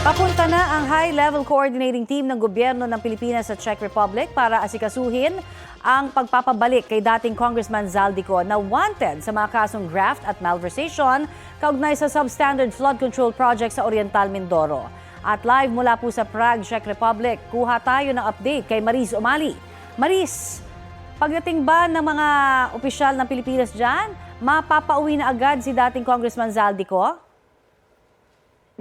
Papunta na ang high-level coordinating team ng gobyerno ng Pilipinas sa Czech Republic para asikasuhin ang pagpapabalik kay dating Congressman Zaldico na wanted sa mga kasong graft at malversation kaugnay sa substandard flood control project sa Oriental Mindoro. At live mula po sa Prague, Czech Republic, kuha tayo ng update kay Maris Umali. Maris, pagdating ba ng mga opisyal ng Pilipinas dyan, mapapauwi na agad si dating Congressman Zaldico?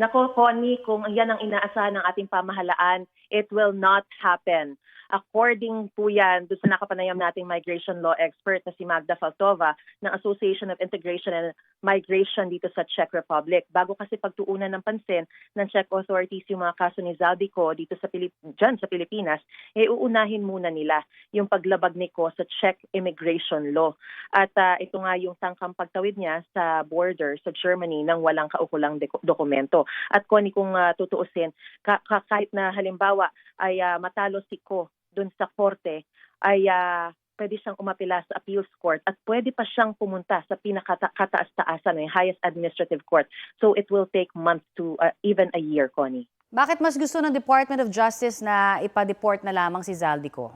Nako, Connie, kung yan ang inaasahan ng ating pamahalaan, it will not happen. According po yan, doon sa nakapanayam nating migration law expert na si Magda Faltova ng Association of Integration and Migration dito sa Czech Republic. Bago kasi pagtuunan ng pansin ng Czech authorities yung mga kaso ni Zaldico dito sa dyan sa Pilipinas, uunahin muna nila yung paglabag ni Ko sa Czech immigration law. At ito nga yung tangkang pagtawid niya sa border sa Germany nang walang kaukulang dokumento. At Connie, kung tutuusin, kahit na halimbawa ay matalo si Ko doon sa korte, ay pwede siyang umapila sa appeals court at pwede pa siyang pumunta sa pinakataas-taasan, yung highest administrative court. So it will take months to even a year, Connie. Bakit mas gusto ng Department of Justice na ipa-deport na lamang si Zaldico?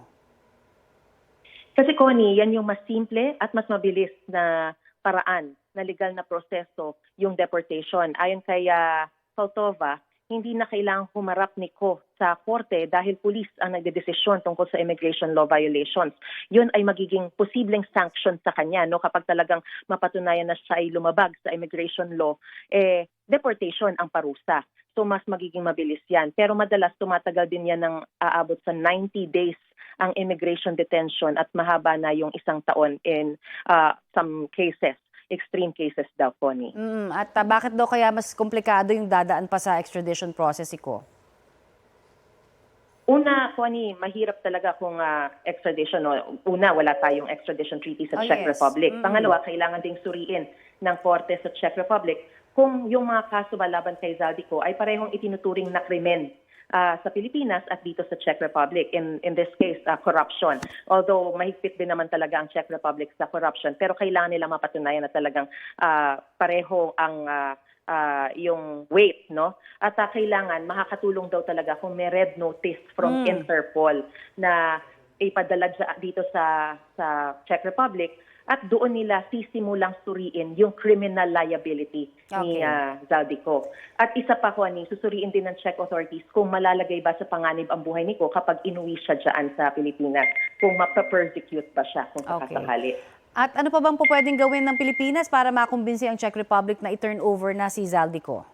Kasi Connie, yan yung mas simple at mas mabilis na paraan na legal na proseso yung deportation. Ayon kay Faltova, hindi na kailangang humarap ni Ko sa korte dahil pulis ang nagdedesisyon tungkol sa immigration law violations. Yun ay magiging posibleng sanction sa kanya, no, kapag talagang mapatunayan na siya ay lumabag sa immigration law, deportation ang parusa. So mas magiging mabilis yan. Pero madalas tumatagal din yan ng aabot sa 90 days ang immigration detention at mahaba na yung 1 taon in some cases. Extreme cases daw, Connie. At bakit daw kaya mas komplikado yung dadaan pa sa extradition process ko? Una, Connie, mahirap talaga kung extradition. No? Una, wala tayong extradition treaty sa Czech Republic. Pangalawa, kailangan ding suriin ng korte sa Czech Republic kung yung mga kaso ba laban kay Zaldico ay parehong itinuturing na krimen sa Pilipinas at dito sa Czech Republic. In this case, corruption. Although mahigpit din naman talaga ang Czech Republic sa corruption, pero kailangan nila mapatunayan na talagang pareho ang yung weight, no? At kailangan makakatulong daw talaga kung may red notice from Interpol na ipadala dito sa Czech Republic. At doon nila sisimulang suriin yung criminal liability ni Zaldico. At isa pa, Connie, susuriin din ng Czech authorities kung malalagay ba sa panganib ang buhay ni Ko kapag inuwi siya dyan sa Pilipinas, kung mapapersecute ba siya kung sakasakali. At ano pa bang po pwedeng gawin ng Pilipinas para makumbinsi ang Czech Republic na i-turn over na si Zaldico?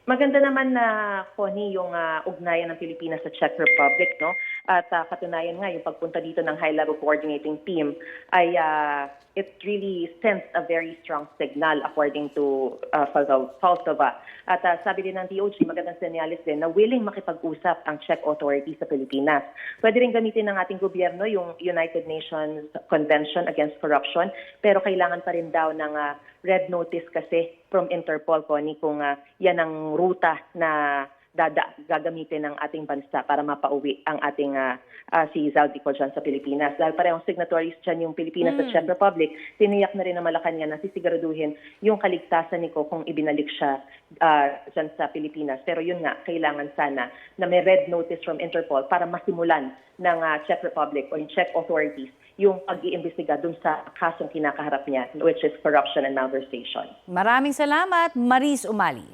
Maganda naman na, Connie, yung ugnayan ng Pilipinas sa Czech Republic, no? At katunayan nga, yung pagpunta dito ng high-level coordinating team ay it really sends a very strong signal according to Faltova. At sabi din ng DOJ, magandang senyales din na willing makipag-usap ang Czech authorities sa Pilipinas. Pwede rin gamitin ng ating gobyerno yung United Nations Convention Against Corruption, pero kailangan pa rin daw ng red notice kasi from Interpol, Connie, kung yan ang ruta na gagamitin ng ating bansa para mapauwi ang ating si Zaldico dyan sa Pilipinas. Dahil parehong signatories dyan yung Pilipinas at Czech Republic, tiniyak na rin ng Malacanang na sisiguraduhin yung kaligtasan ni Ko kung ibinalik siya dyan sa Pilipinas. Pero yun nga, kailangan sana na may red notice from Interpol para masimulan ng Czech Republic o yung Czech authorities yung pag-iimbestiga dun sa kasong kinakaharap niya, which is corruption and malversation. Maraming salamat, Maris Umali.